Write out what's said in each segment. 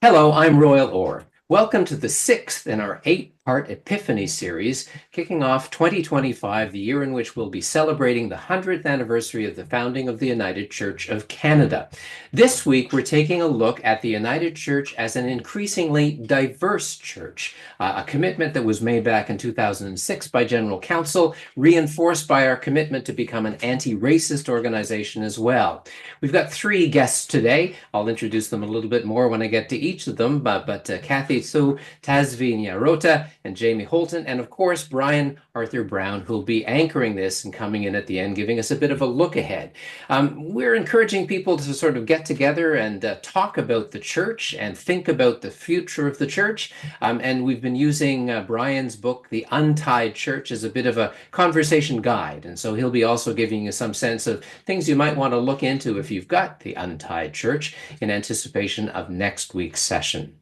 Hello, I'm Royal Orr. Welcome to the sixth in our eight-part Epiphany series, kicking off 2025, the year in which we'll be celebrating the 100th anniversary of the founding of the United Church of Canada. This week, we're taking a look at the United Church as an increasingly diverse church, a commitment that was made back in 2006 by General Council, reinforced by our commitment to become an anti-racist organization as well. We've got three guests today. I'll introduce them a little bit more when I get to each of them, but Cathy, Tazvi, Nyarota, and Jamie Holtom, and of course, Brian Arthur Brown, who'll be anchoring this and coming in at the end, giving us a bit of a look ahead. We're encouraging people to sort of get together and talk about the church and think about the future of the church. And we've been using Brian's book, The Untied Church, as a bit of a conversation guide. And so he'll be also giving you some sense of things you might want to look into if you've got The Untied Church in anticipation of next week's session.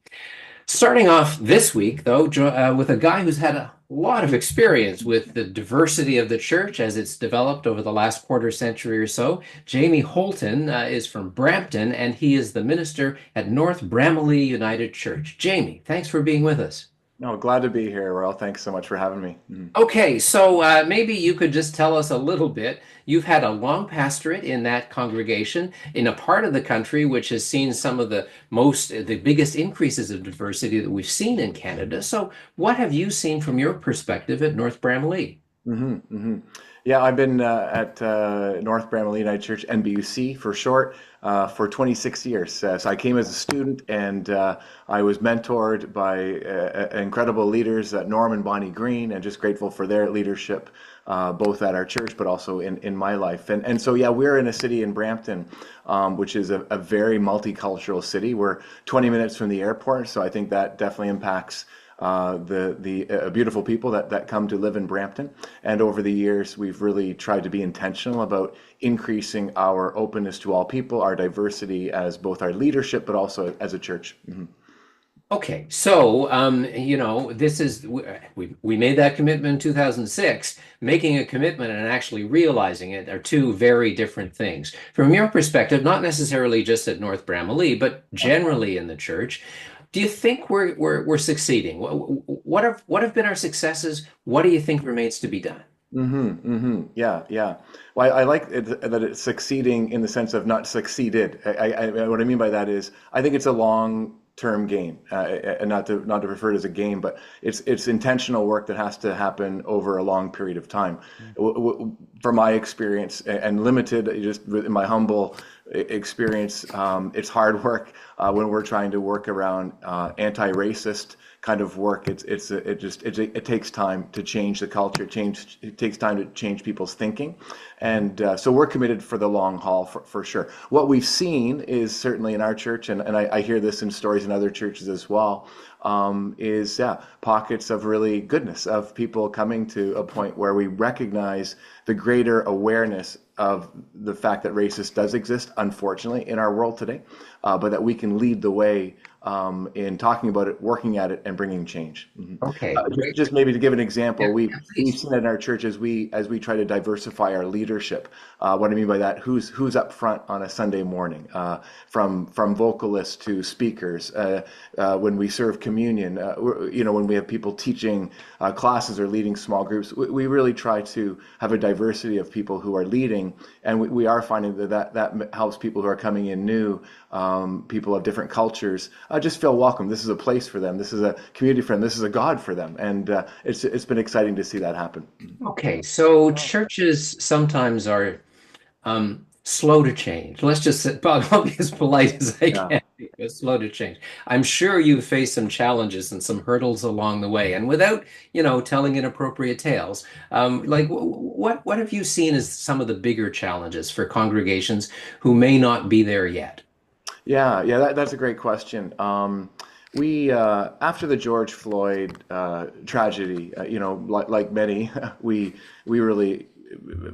Starting off this week, though, with a guy who's had a lot of experience with the diversity of the church as it's developed over the last quarter century or so. Jamie Holtom is from Brampton, and he is the minister at North Bramalea United Church. Jamie, thanks for being with us. No, glad to be here, Royal. Thanks so much for having me. Okay, so maybe you could just tell us a little bit. You've had a long pastorate in that congregation in a part of the country which has seen some of the biggest increases of diversity that we've seen in Canada. So, what have you seen from your perspective at North Bramalea? hmm hmm Yeah, I've been at North Bramalea United Church, NBUC for short, for 26 years. So I came as a student, and I was mentored by incredible leaders, Norm and Bonnie Green, and just grateful for their leadership, both at our church, but also in my life. And so, yeah, we're in a city in Brampton, which is a very multicultural city. We're 20 minutes from the airport, so I think that definitely impacts the beautiful people that come to live in Brampton. And over the years, we've really tried to be intentional about increasing our openness to all people, our diversity as both our leadership, but also as a church. Okay, so this is we made that commitment in 2006. Making a commitment and actually realizing it are two very different things. From your perspective, not necessarily just at North Bramalea, but generally in the church, do you think we're succeeding? What have been our successes? What do you think remains to be done? Yeah, yeah. Well, I like that it's succeeding in the sense of not succeeded. What I mean by that is, I think it's a long-term game, and not to refer to it as a game, but it's intentional work that has to happen over a long period of time. From my experience and limited, just in my humble experience, it's hard work when we're trying to work around anti-racist kind of work. It takes time to change the culture. It takes time to change people's thinking, and so we're committed for the long haul for sure. What we've seen is certainly in our church, and I hear this in stories in other churches as well. Is pockets of really goodness, of people coming to a point where we recognize the greater awareness of the fact that racism does exist, unfortunately, in our world today, but that we can lead the way in talking about it, working at it, and bringing change. Okay, great. Just maybe to give an Yeah, example, yeah, we've please. seen it in our church as we try to diversify our leadership. What I mean by that, who's up front on a Sunday morning, from vocalists to speakers, when we serve communion, when we have people teaching classes or leading small groups, we really try to have a diversity of people who are leading, and we are finding that helps people who are coming in new, people of different cultures, just feel welcome. This is a place for them. This is a community for them. This is a God for them, and it's been exciting to see that happen. Okay, so churches sometimes are slow to change. Let's just say, I'll be as polite as I Yeah. can, but slow to change. I'm sure you've faced some challenges and some hurdles along the way. And without, telling inappropriate tales, what have you seen as some of the bigger challenges for congregations who may not be there yet? Yeah, that's a great question. We After the George Floyd tragedy, like many, we really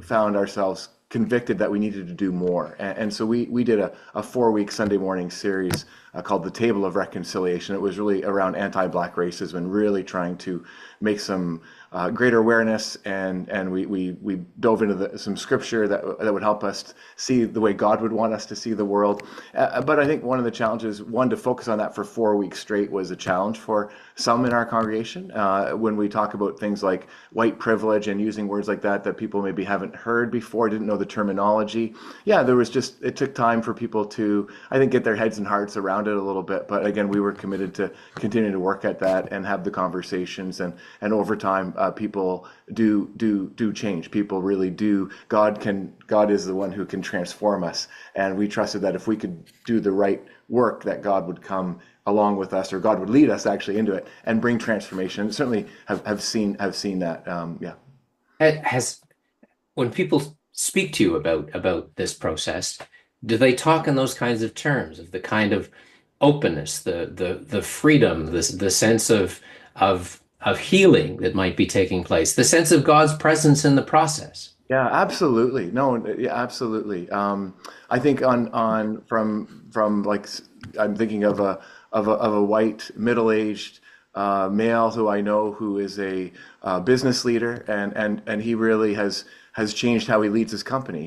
found ourselves convicted that we needed to do more, and so we did a 4-week Sunday morning series called the Table of Reconciliation. It was really around anti-Black racism and really trying to make some greater awareness, and we dove into some scripture that would help us see the way God would want us to see the world. But I think one of the challenges, one, to focus on that for 4 weeks straight was a challenge for some in our congregation. When we talk about things like white privilege and using words like that people maybe haven't heard before, didn't know the terminology. Yeah, it took time for people to, I think, get their heads and hearts around it a little bit. But again, we were committed to continue to work at that and have the conversations. And over time, people do change. People really do. God is the one who can transform us. And we trusted that if we could do the right work, that God would come along with us, or God would lead us actually into it and bring transformation. And certainly have seen that. Yeah. Has when people speak to you about this process, do they talk in those kinds of terms of the kind of openness, the freedom, the sense of healing that might be taking place, the sense of God's presence in the process? Yeah, absolutely. No, yeah, absolutely. I think from like, I'm thinking of a white middle-aged male who I know, who is a business leader, and he really has changed how he leads his company.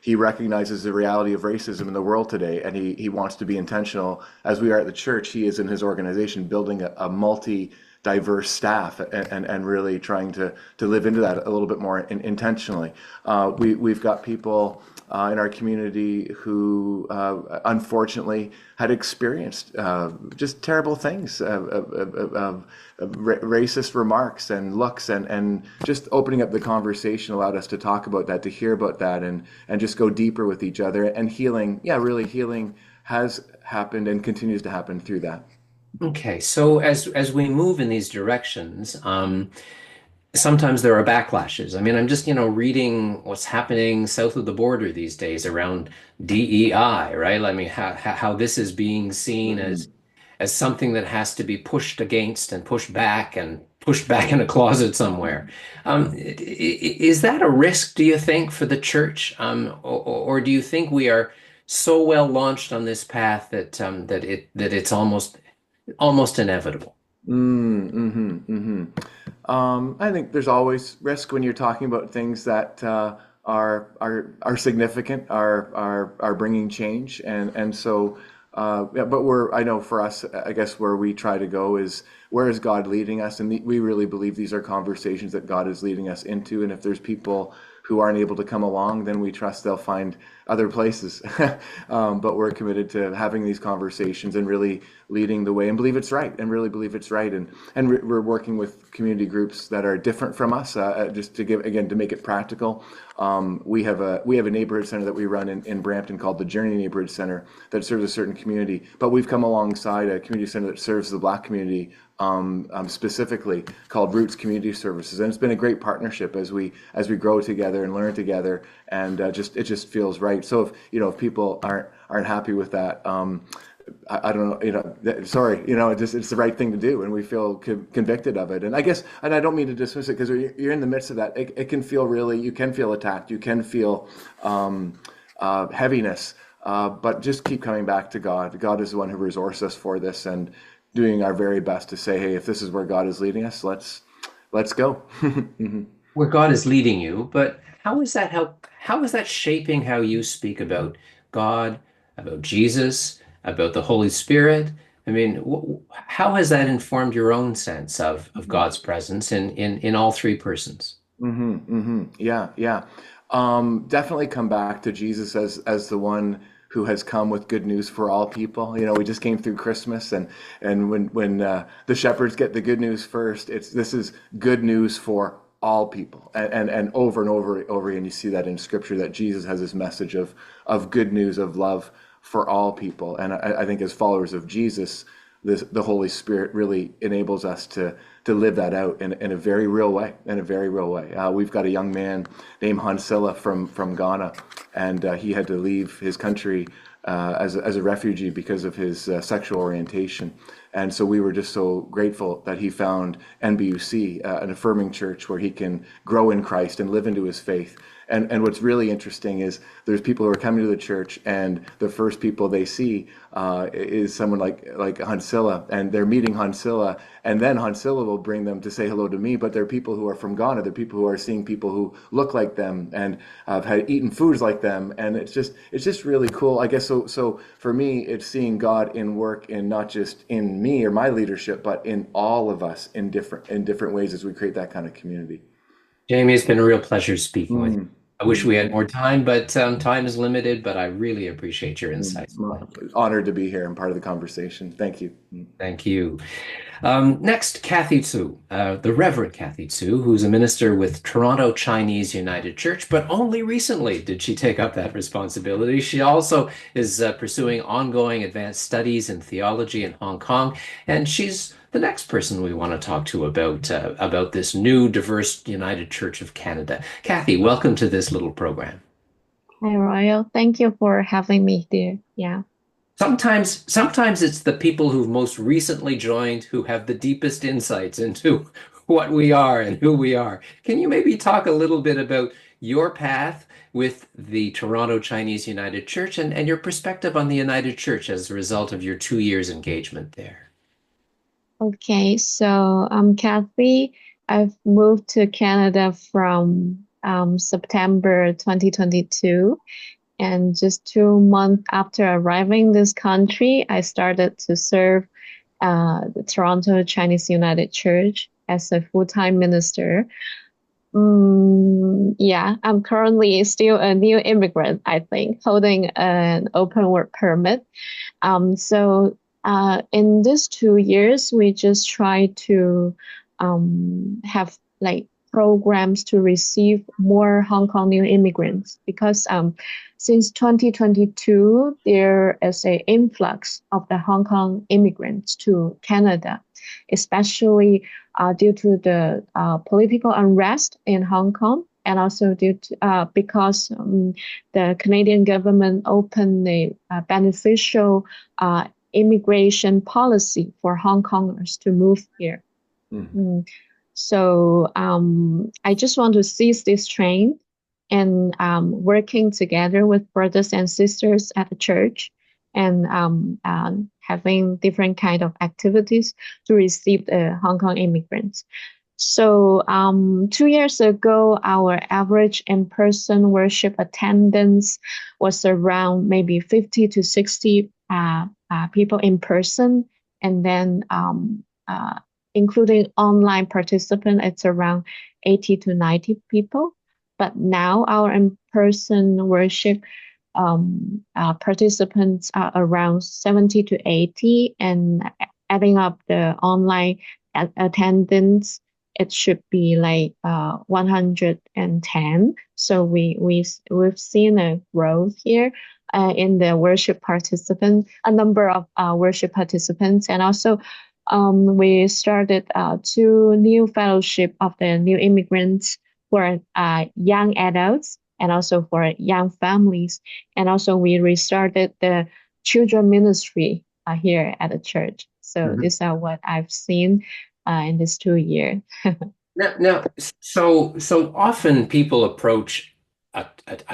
He recognizes the reality of racism in the world today, and he wants to be intentional. As we are at the church, he is in his organization building a multi-diverse staff, and really trying to live into that a little bit more intentionally. We've got people in our community who unfortunately had experienced just terrible things, racist remarks and looks, and just opening up the conversation allowed us to talk about that, to hear about that, and just go deeper with each other. And healing, yeah, really healing has happened and continues to happen through that. Okay, so as we move in these directions, sometimes there are backlashes. I mean, I'm just, reading what's happening south of the border these days around DEI, right? I mean, how this is being seen Mhm. as something that has to be pushed against and pushed back in a closet somewhere. Is that a risk, do you think, for the church? Or do you think we are so well launched on this path that it's almost inevitable? I think there's always risk when you're talking about things that are significant, are bringing change, and so yeah. But I know for us, I guess where we try to go is, where is God leading us, and we really believe these are conversations that God is leading us into. And if there's people who aren't able to come along, then we trust they'll find other places. But we're committed to having these conversations and really leading the way, and believe it's right, and really believe it's right. And we're working with community groups that are different from us, just to give, again, to make it practical. We have a neighborhood center that we run in Brampton called the Journey Neighborhood Center, that serves a certain community. But we've come alongside a community center that serves the Black community, specifically, called Roots Community Services, and it's been a great partnership as we grow together and learn together, and it just feels right. So if people aren't happy with that, I don't know, sorry, it's the right thing to do, and we feel convicted of it. And I guess, and I don't mean to dismiss it, because you're in the midst of that. It can feel you can feel attacked, you can feel heaviness, but just keep coming back to God. God is the one who resources us for this, and doing our very best to say, hey, if this is where God is leading us, let's go. Where God is leading you, but how is that shaping how you speak about God, about Jesus, about the Holy Spirit? I mean, how has that informed your own sense of God's presence in all three persons? Yeah, yeah. Definitely come back to Jesus as the one who has come with good news for all people. We just came through Christmas, and when the shepherds get the good news first, this is good news for all people, and over again, you see that in Scripture, that Jesus has this message of good news, of love for all people. And I think as followers of Jesus, the Holy Spirit really enables us to live that out in a very real way. We've got a young man named Hansila from Ghana, and he had to leave his country as a refugee because of his sexual orientation. And so we were just so grateful that he found NBUC, an affirming church where he can grow in Christ and live into his faith. And what's really interesting is there's people who are coming to the church, and the first people they see is someone like Hansilla, and they're meeting Hansilla, and then Hansilla will bring them to say hello to me. But they're people who are from Ghana. They're people who are seeing people who look like them and have had eaten foods like them, and it's just really cool. I guess so for me, it's seeing God in work in not just in me or my leadership, but in all of us in different ways as we create that kind of community. Jamie, it's been a real pleasure speaking with you. Mm, I wish we mm, had more time, but time is limited, but I really appreciate your insights. Honored to be here and part of the conversation. Thank you. Thank you. Next, Cathy Tzu, the Reverend Cathy Tzu, who's a minister with Toronto Chinese United Church, but only recently did she take up that responsibility. She also is pursuing ongoing advanced studies in theology in Hong Kong, and she's the next person we want to talk to about this new diverse United Church of Canada. Cathy, welcome to this little program. Hi, Royal. Thank you for having me there. Yeah. Sometimes it's the people who've most recently joined who have the deepest insights into what we are and who we are. Can you maybe talk a little bit about your path with the Toronto Chinese United Church and your perspective on the United Church as a result of your 2 years engagement there? Okay. So I'm Cathy. I've moved to Canada from September 2022. And just 2 months after arriving this country, I started to serve the Toronto Chinese United Church as a full-time minister. Yeah, I'm currently still a new immigrant, I think, holding an open work permit. So in these 2 years, we just try to have like programs to receive more Hong Kong new immigrants because since 2022, there is an influx of the Hong Kong immigrants to Canada, especially due to the political unrest in Hong Kong, and also due to because the Canadian government opened a beneficial immigration policy for Hong Kongers to move here. Mm. So I just want to seize this trend and working together with brothers and sisters at the church and having different kind of activities to receive the Hong Kong immigrants. So 2 years ago, our average in-person worship attendance was around maybe 50 to 60 people in person, and then including online participant, it's around 80 to 90 people. But now our in-person worship participants are around 70 to 80, and adding up the online attendance, it should be like 110. So we've seen a growth here in the worship participant, a number of worship participants, and also we started 2 new fellowship of the new immigrants for young adults and also for young families. And also we restarted the children ministry here at the church. So these are what I've seen in this 2 years. So often people approach a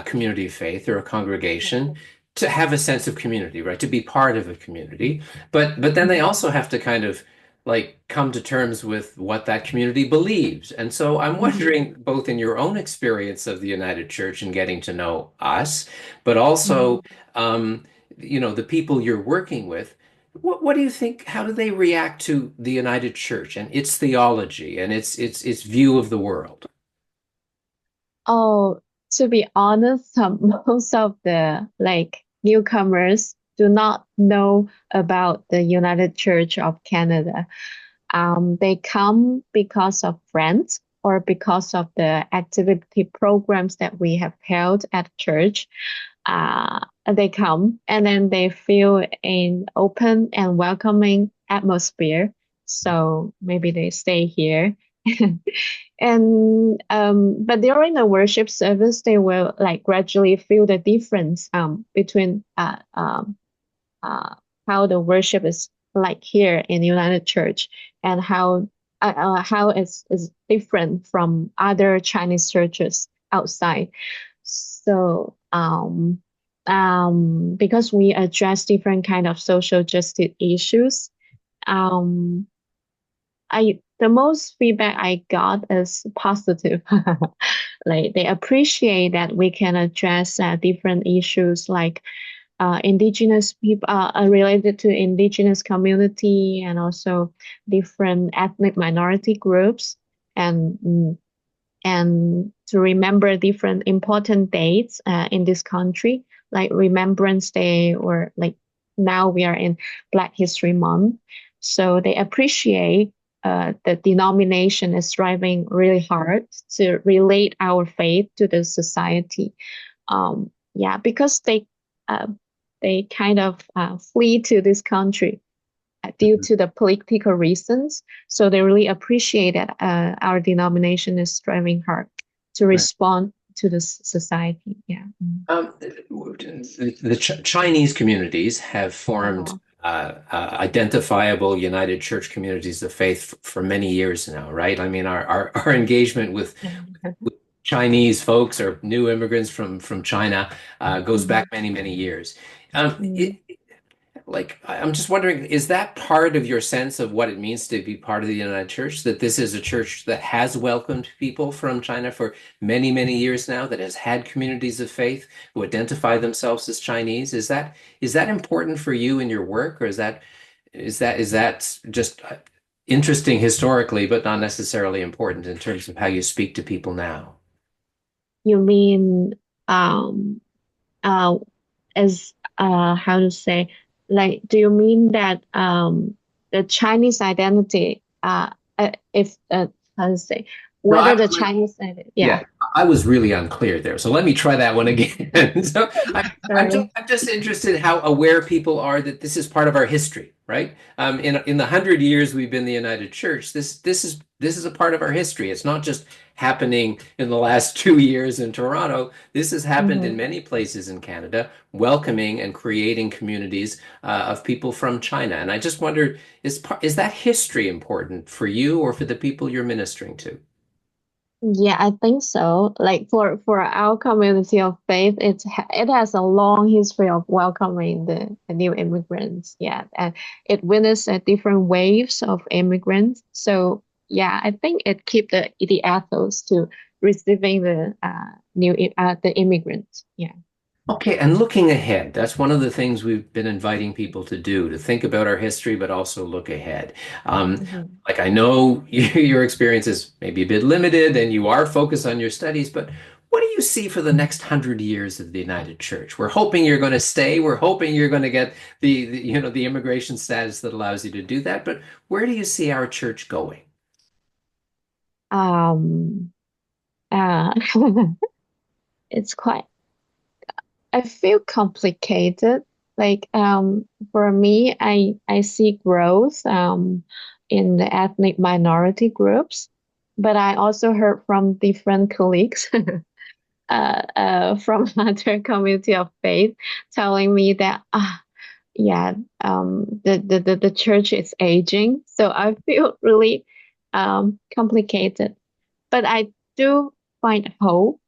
community of faith or a congregation to have a sense of community, right? To be part of a community. But then they also have to kind of like come to terms with what that community believes. And so I'm wondering, both in your own experience of the United Church and getting to know us, but also the people you're working with, what do you think? How do they react to the United Church and its theology and its view of the world? Oh, to be honest, most of the like newcomers do not know about the United Church of Canada. They come because of friends or because of the activity programs that we have held at church. They come and then they feel an open and welcoming atmosphere. So maybe they stay here. And but during the worship service, they will like gradually feel the difference between how the worship is like here in United Church, and how it's different from other Chinese churches outside. So because we address different kind of social justice issues, um, the most feedback I got is positive. Like they appreciate that we can address different issues like indigenous people related to indigenous community, and also different ethnic minority groups, and and to remember different important dates in this country, like Remembrance Day, or like now we are in Black History Month. So they appreciate the denomination is striving really hard to relate our faith to the society. Yeah, because they kind of flee to this country due to the political reasons. So they really appreciate that our denomination is striving hard to Right. respond to the society. Yeah. The Chinese communities have formed identifiable United Church communities of faith for many years now, right? I mean, our engagement with Chinese folks or new immigrants from China goes back many years. Mm. I'm just wondering, is that part of your sense of what it means to be part of the United Church, that this is a church that has welcomed people from China for many years now, that has had communities of faith who identify themselves as Chinese? Is that important for you in your work, or is that just interesting historically, but not necessarily important in terms of how you speak to people now? You mean um uh as how to say, like, do you mean that the Chinese identity if how to say, No, whether the Chinese identity, yeah. Yeah, I was really unclear there. So let me try that one again. So I'm just, Sorry. I'm just interested in how aware people are that this is part of our history, right? In the 100 years we've been the United Church, this is a part of our history. It's not just happening in the last 2 years in Toronto. This has happened in Mm-hmm. many places in Canada, welcoming and creating communities of people from China. And I just wondered, is that history important for you or for the people you're ministering to? Yeah, I think so. Like for our community of faith, it has a long history of welcoming the new immigrants. Yeah, and it witnessed different waves of immigrants. So yeah, I think it keep the ethos to receiving the immigrants. Yeah. Okay, and looking ahead, that's one of the things we've been inviting people to do, to think about our history, but also look ahead. Um, Mhm. like I know your experience is maybe a bit limited and you are focused on your studies, but what do you see for the next 100 years of the United Church? We're hoping you're going to stay. We're hoping you're going to get the immigration status that allows you to do that. But where do you see our church going? Um. Uh. It's quite. I feel complicated. Like for me, I see growth in the ethnic minority groups, but I also heard from different colleagues from other community of faith telling me that yeah, the church is aging. So I feel really complicated, but I do find hope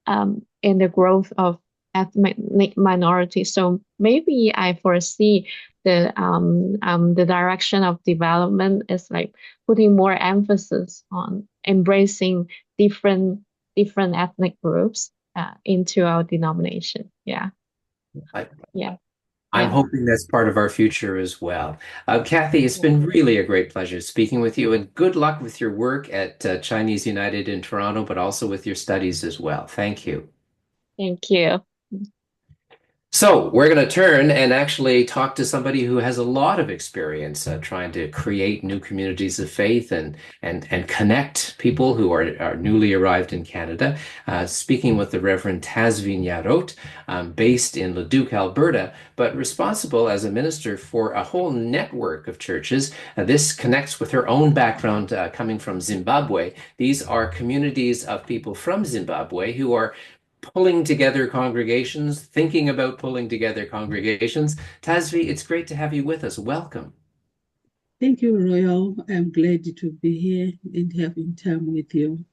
in the growth of ethnic minorities. So maybe I foresee the direction of development is like putting more emphasis on embracing different different ethnic groups into our denomination. Yeah, I, yeah, I'm yeah. hoping that's part of our future as well. Kathy, it's been really a great pleasure speaking with you, and good luck with your work at Chinese United in Toronto, but also with your studies as well. Thank you. Thank you. So we're going to turn and actually talk to somebody who has a lot of experience trying to create new communities of faith and connect people who are newly arrived in Canada. Speaking with the Reverend Tazvi Nyarota, based in Leduc, Alberta, but responsible as a minister for a whole network of churches. This connects with her own background coming from Zimbabwe. These are communities of people from Zimbabwe who are pulling together congregations, thinking about pulling together congregations. Tazvi, it's great to have you with us. Welcome. Thank you, Royal. I'm glad to be here and having time with you.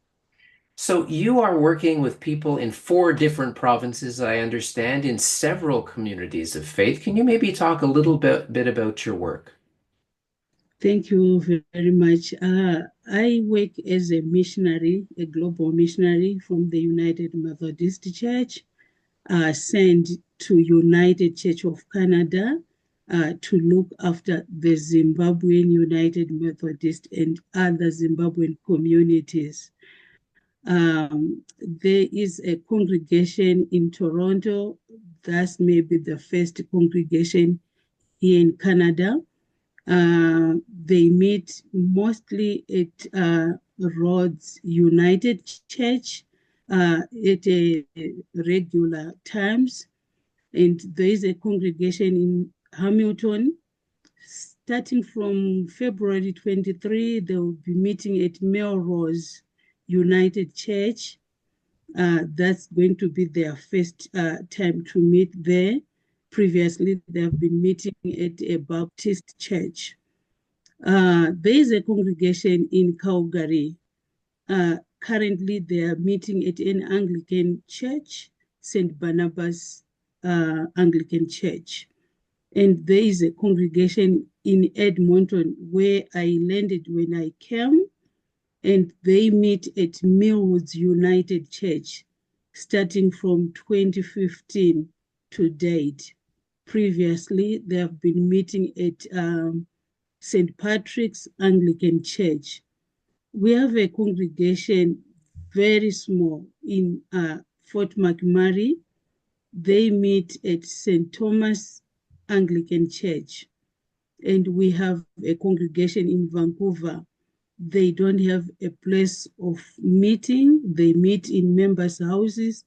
So you are working with people in 4 different provinces, I understand, in several communities of faith. Can you maybe talk a little bit about your work? Thank you very much. I work as a missionary, a global missionary from the United Methodist Church, sent to United Church of Canada to look after the Zimbabwean United Methodist and other Zimbabwean communities. There is a congregation in Toronto. That's maybe the first congregation here in Canada. They meet mostly at Rhodes United Church at regular times. And there is a congregation in Hamilton. Starting from February 23, they will be meeting at Melrose United Church. That's going to be their first time to meet there. Previously, they have been meeting at a Baptist church. There is a congregation in Calgary. Currently, they are meeting at an Anglican church, St. Barnabas Anglican Church. And there is a congregation in Edmonton where I landed when I came, and they meet at Millwoods United Church, starting from 2015 to date. Previously, they have been meeting at St. Patrick's Anglican Church. We have a congregation very small in Fort McMurray. They meet at St. Thomas Anglican Church. And we have a congregation in Vancouver. They don't have a place of meeting. They meet in members' houses.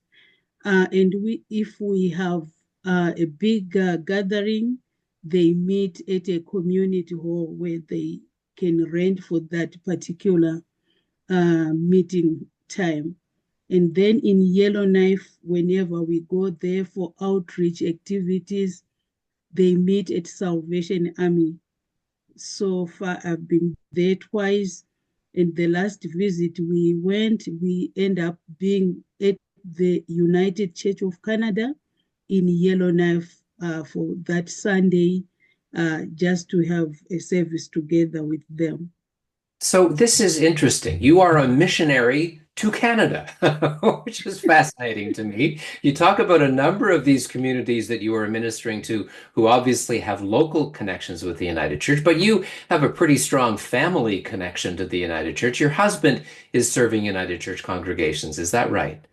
And if we have a big gathering, they meet at a community hall where they can rent for that particular meeting time. And then in Yellowknife, whenever we go there for outreach activities, they meet at Salvation Army. So far, I've been there twice. And the last visit we end up being at the United Church of Canada in Yellowknife for that Sunday, just to have a service together with them. So this is interesting. You are a missionary to Canada, which is fascinating to me. You talk about a number of these communities that you are ministering to who obviously have local connections with the United Church, but you have a pretty strong family connection to the United Church. Your husband is serving United Church congregations. Is that right?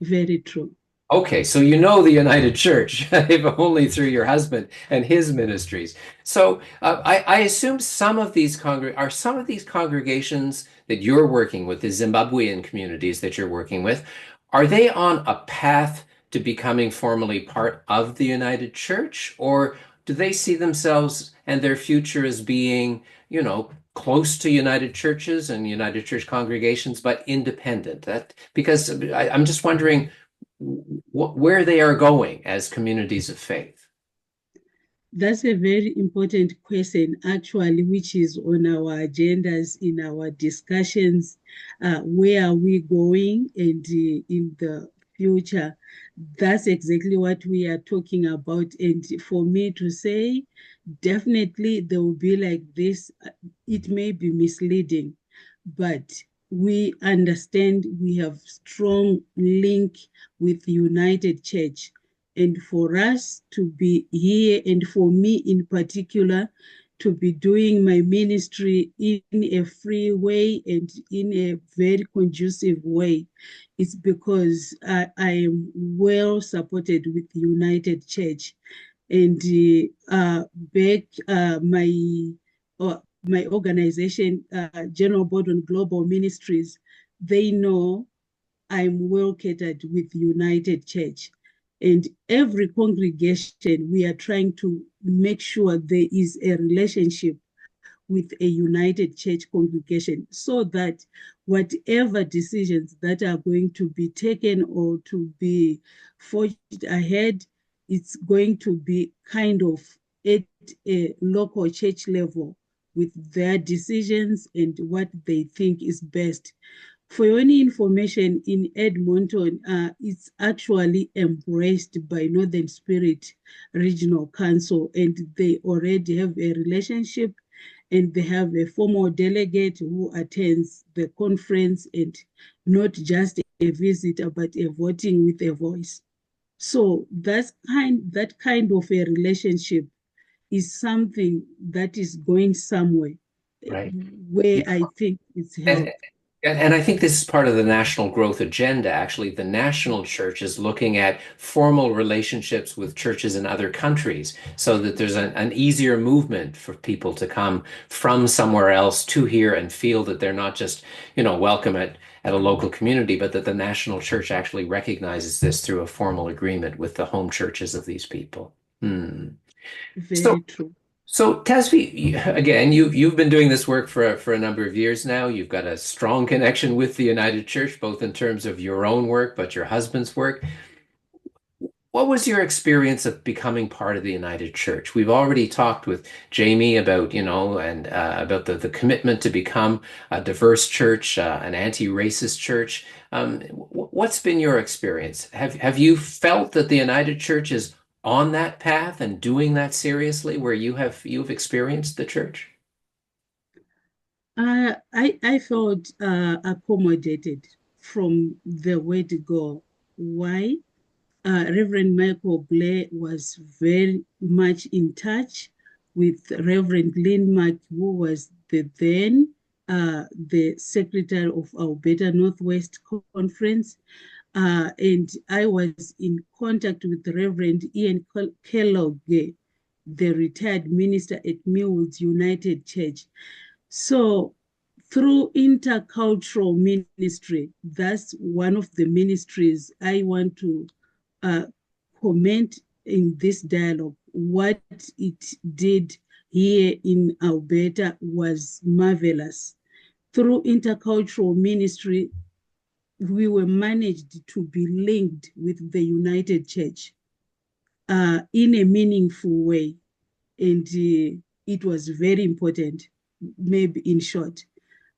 Very true. Okay, so you know the United Church, if only through your husband and his ministries. So I assume some of these congregations that you're working with, the Zimbabwean communities that you're working with, are they on a path to becoming formally part of the United Church, or do they see themselves and their future as being, close to United Churches and United Church congregations, but independent? Because I'm just wondering where they are going as communities of faith. That's a very important question, actually, which is on our agendas in our discussions. Where are we going, and in the future? That's exactly what we are talking about. And for me to say, definitely they will be like this. It may be misleading, but we understand we have strong link with United Church. And for us to be here, and for me in particular, to be doing my ministry in a free way and in a very conducive way, it's because I am well supported with United Church. And my organization, General Board on Global Ministries, they know I'm well catered with United Church. And every congregation, we are trying to make sure there is a relationship with a United Church congregation, so that whatever decisions that are going to be taken or to be forged ahead, it's going to be kind of at a local church level with their decisions and what they think is best. For your own information, in Edmonton, it's actually embraced by Northern Spirit Regional Council, and they already have a relationship, and they have a formal delegate who attends the conference, and not just a visitor, but a voting with a voice. So that kind of a relationship is something that is going somewhere, Right. where Yeah. I think it's And, helped. and I think this is part of the national growth agenda. Actually, the national church is looking at formal relationships with churches in other countries so that there's an easier movement for people to come from somewhere else to here and feel that they're not just, welcome at a local community, but that the national church actually recognizes this through a formal agreement with the home churches of these people. Hmm. So, Very true. so Tazvi, again, you've been doing this work for a number of years now. You've got a strong connection with the United Church, both in terms of your own work, but your husband's work. What was your experience of becoming part of the United Church? We've already talked with Jamie about, and about the commitment to become a diverse church, an anti-racist church. What's been your experience? Have you felt that the United Church is on that path and doing that seriously, where you've experienced the church? I felt accommodated from the word go. Why? Reverend Michael Blair was very much in touch with Reverend Lindmark, who was the secretary of Alberta Northwest Conference. And I was in contact with Reverend Ian Kellogg, the retired minister at Millwoods United Church. So through intercultural ministry, that's one of the ministries I want to uh, comment in this dialogue. What it did here in Alberta was marvelous. Through intercultural ministry, we were managed to be linked with the United Church in a meaningful way. And it was very important, maybe in short.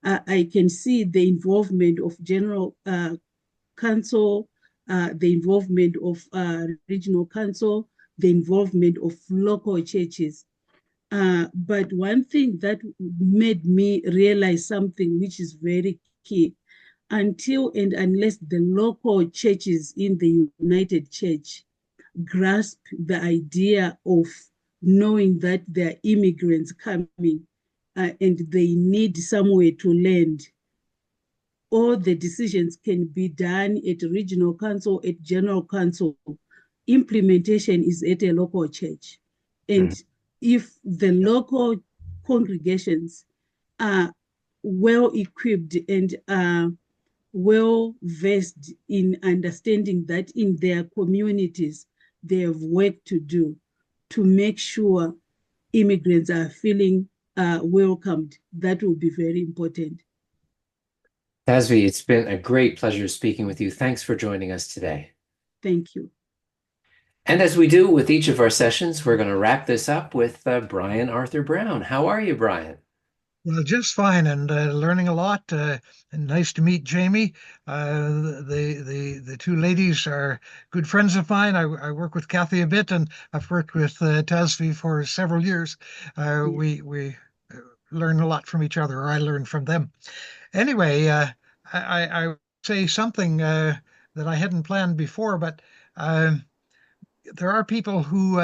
I can see the involvement of General Council, the involvement of Regional Council, the involvement of local churches. But one thing that made me realize something which is very key, until and unless the local churches in the United Church grasp the idea of knowing that there are immigrants coming and they need somewhere to land, all the decisions can be done at regional council, at general council. Implementation is at a local church. And if the local congregations are well equipped and are well versed in understanding that in their communities, they have work to do to make sure immigrants are feeling welcomed, that will be very important. Tazvi, it's been a great pleasure speaking with you. Thanks for joining us today. Thank you. And as we do with each of our sessions, we're going to wrap this up with Brian Arthur Brown. How are you, Brian? Well, just fine, and learning a lot. And nice to meet Jamie. The two ladies are good friends of mine. I work with Cathy a bit, and I've worked with Tazvi for several years. We learn a lot from each other, or I learn from them. Anyway, I say something that I hadn't planned before, but there are people who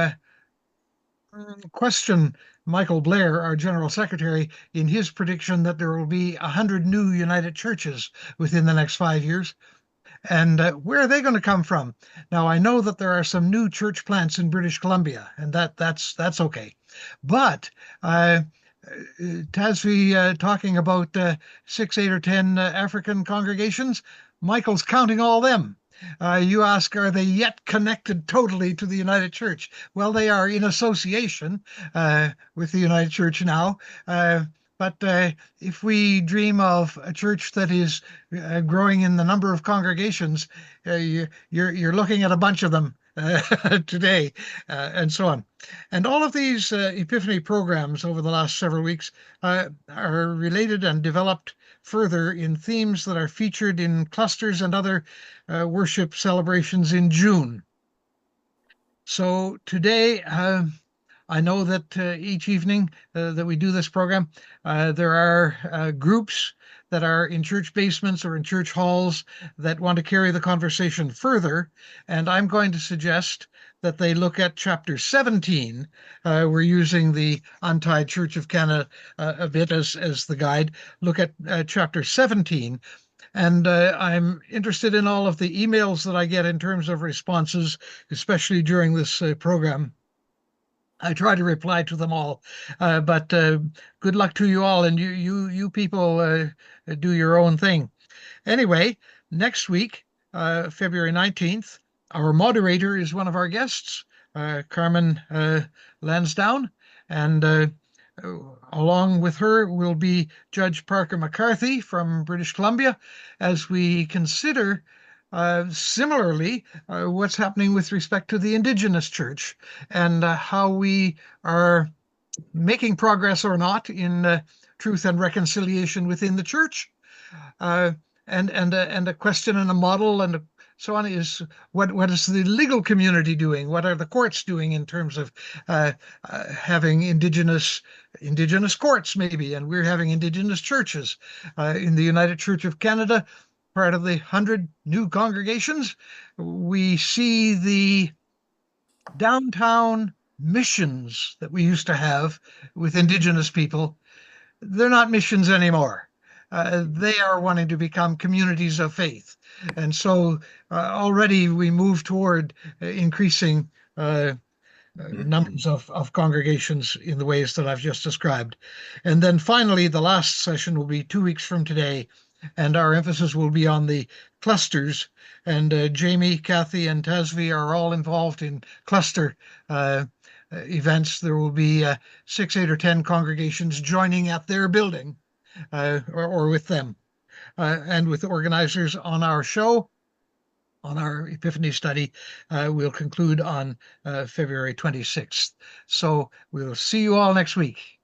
question Michael Blair, our General Secretary, in his prediction that there will be 100 new United Churches within the next 5 years. And where are they going to come from? Now, I know that there are some new church plants in British Columbia, and that's okay. But Tazvi talking about 6, 8, or 10 African congregations, Michael's counting all them. You ask, are they yet connected totally to the United Church? Well, they are in association with the United Church now. But if we dream of a church that is growing in the number of congregations, you're looking at a bunch of them today, and so on. And all of these Epiphany programs over the last several weeks are related and developed further in themes that are featured in clusters and other worship celebrations in June. So today, I know that each evening that we do this program, there are groups that are in church basements or in church halls that want to carry the conversation further. And I'm going to suggest that they look at chapter 17. We're using the Untied Church of Canada a bit as the guide. Look at chapter 17. And I'm interested in all of the emails that I get in terms of responses, especially during this program. I try to reply to them all, but good luck to you all, and you people do your own thing. Anyway, next week, February 19th, our moderator is one of our guests, Carmen Lansdowne, and along with her will be Judge Parker McCarthy from British Columbia as we consider similarly what's happening with respect to the Indigenous Church and how we are making progress or not in truth and reconciliation within the church. And a question and a model and so on is what is the legal community doing? What are the courts doing in terms of having indigenous courts maybe? And we're having indigenous churches in the United Church of Canada. Part of the 100 new congregations, we see the downtown missions that we used to have with Indigenous people. They're not missions anymore. They are wanting to become communities of faith. And so already we move toward increasing numbers of congregations in the ways that I've just described. And then finally, the last session will be 2 weeks from today, and our emphasis will be on the clusters. And Jamie, Cathy, and Tazvi are all involved in cluster events. There will be 6, 8, or 10 congregations joining at their building or with them. And with the organizers on our show, on our Epiphany study, we'll conclude on February 26th. So we'll see you all next week.